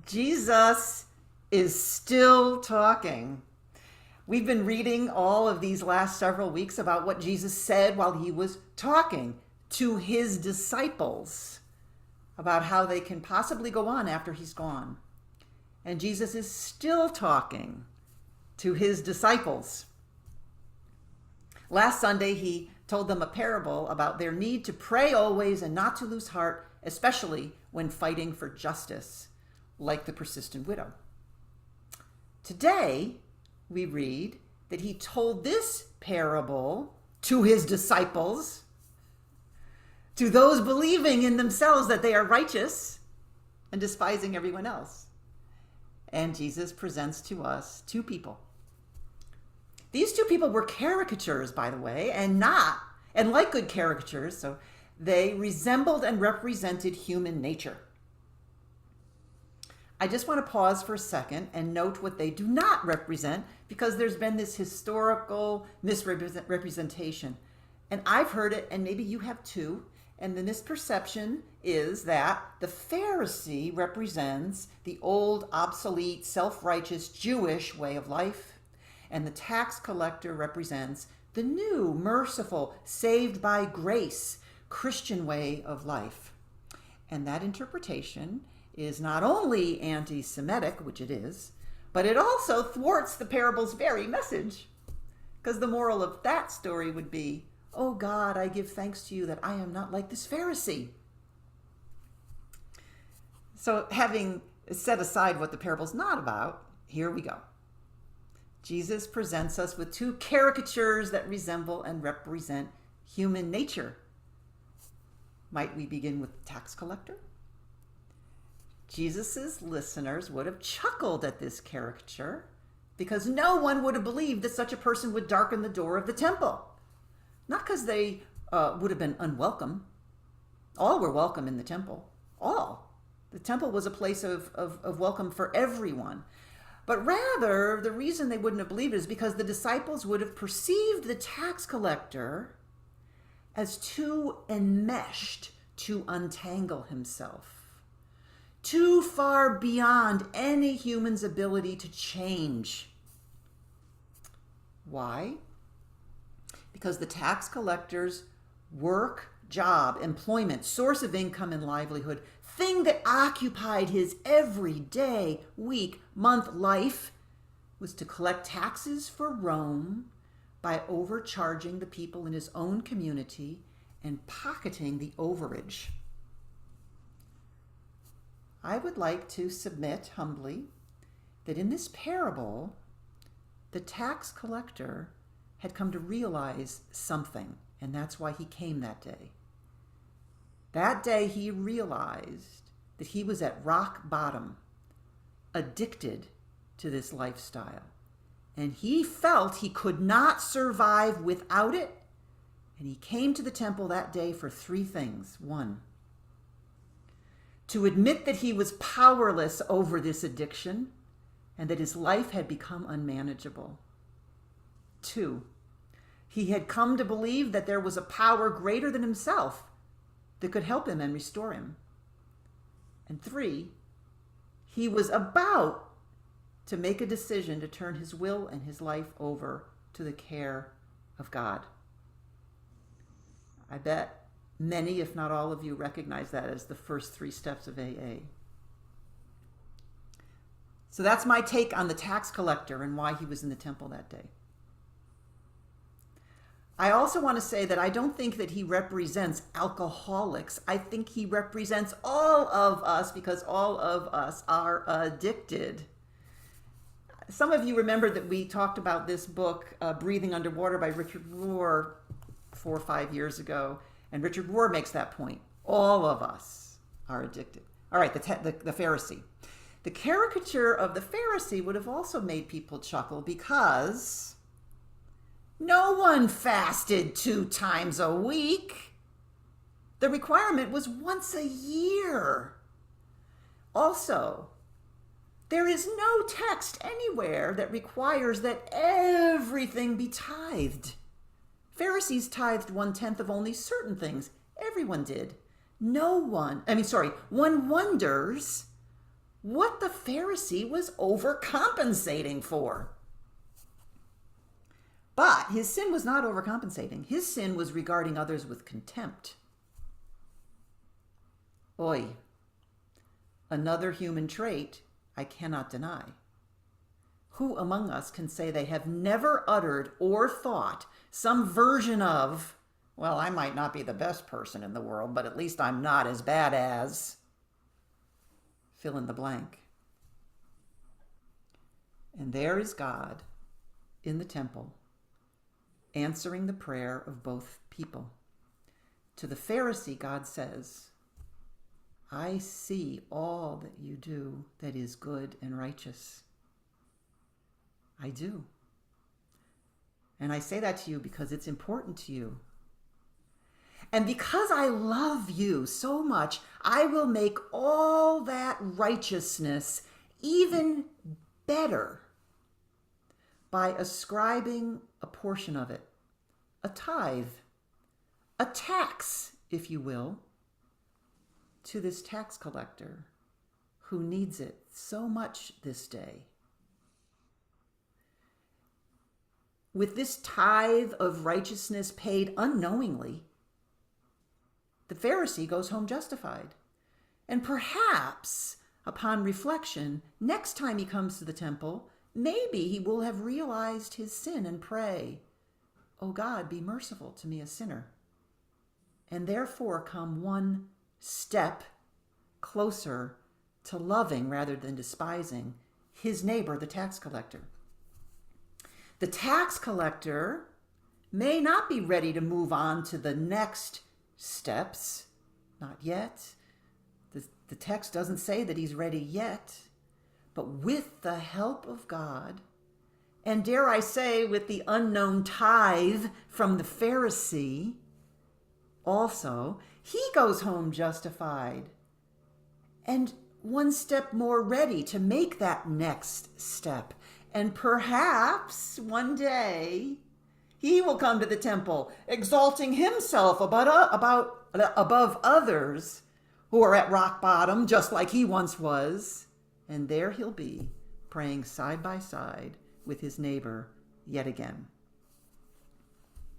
Jesus is still talking. We've been reading all of these last several weeks about what Jesus said while he was talking to his disciples about how they can possibly go on after he's gone. And Jesus is still talking to his disciples. Last Sunday, he told them a parable about their need to pray always and not to lose heart, especially when fighting for justice, like the persistent widow. Today, we read that he told this parable to his disciples, to those believing in themselves that they are righteous and despising everyone else. And Jesus presents to us two people. These two people were caricatures, by the way, and like good caricatures, so they resembled and represented human nature. I just want to pause for a second and note what they do not represent, because there's been this historical misrepresentation. And I've heard it, and maybe you have too. And the misperception is that the Pharisee represents the old, obsolete, self-righteous Jewish way of life, and the tax collector represents the new, merciful, saved by grace, Christian way of life. And that interpretation is not only anti-Semitic, which it is, but it also thwarts the parable's very message. Because the moral of that story would be, "Oh God, I give thanks to you that I am not like this Pharisee." So having set aside what the parable's not about, here we go. Jesus presents us with two caricatures that resemble and represent human nature. Might we begin with the tax collector? Jesus' listeners would have chuckled at this caricature because no one would have believed that such a person would darken the door of the temple. Not because they would have been unwelcome. All were welcome in the temple. All. The temple was a place of welcome for everyone. But rather, the reason they wouldn't have believed it is because the disciples would have perceived the tax collector as too enmeshed to untangle himself, too far beyond any human's ability to change. Why? Because the tax collector's work, job, employment, source of income and livelihood, thing that occupied his everyday, week, month life was to collect taxes for Rome by overcharging the people in his own community and pocketing the overage. I would like to submit humbly that in this parable, the tax collector had come to realize something, and that's why he came that day. That day he realized that he was at rock bottom, addicted to this lifestyle. And he felt he could not survive without it. And he came to the temple that day for three things. One, to admit that he was powerless over this addiction and that his life had become unmanageable. Two, he had come to believe that there was a power greater than himself that could help him and restore him. And three, he was about to make a decision to turn his will and his life over to the care of God. I bet many, if not all of you, recognize that as the first three steps of AA. So that's my take on the tax collector and why he was in the temple that day. I also want to say that I don't think that he represents alcoholics. I think he represents all of us because all of us are addicted. Some of you remember that we talked about this book, Breathing Underwater by Richard Rohr, 4 or 5 years ago. And Richard Rohr makes that point. All of us are addicted. All right, the Pharisee. The caricature of the Pharisee would have also made people chuckle because no one fasted 2 times a week. The requirement was once a year. Also, there is no text anywhere that requires that everything be tithed. Pharisees tithed 1/10 of only certain things. Everyone did. One wonders what the Pharisee was overcompensating for. But his sin was not overcompensating. His sin was regarding others with contempt. Oy, another human trait I cannot deny. Who among us can say they have never uttered or thought some version of, well, I might not be the best person in the world, but at least I'm not as bad as, fill in the blank. And there is God in the temple, answering the prayer of both people. To the Pharisee, God says, I see all that you do that is good and righteous. I do. And I say that to you because it's important to you. And because I love you so much, I will make all that righteousness even better by ascribing a portion of it, a tithe, a tax, if you will, to this tax collector who needs it so much this day. With this tithe of righteousness paid unknowingly, the Pharisee goes home justified. And perhaps, upon reflection, next time he comes to the temple, maybe he will have realized his sin and pray, "Oh God, be merciful to me, a sinner," and therefore come one step closer to loving rather than despising his neighbor, the tax collector. The tax collector may not be ready to move on to the next steps, not yet. The text doesn't say that he's ready yet, but with the help of God, and dare I say with the unknown tithe from the Pharisee, also, he goes home justified and one step more ready to make that next step. And perhaps one day he will come to the temple, exalting himself above others who are at rock bottom, just like he once was. And there he'll be, praying side by side with his neighbor yet again.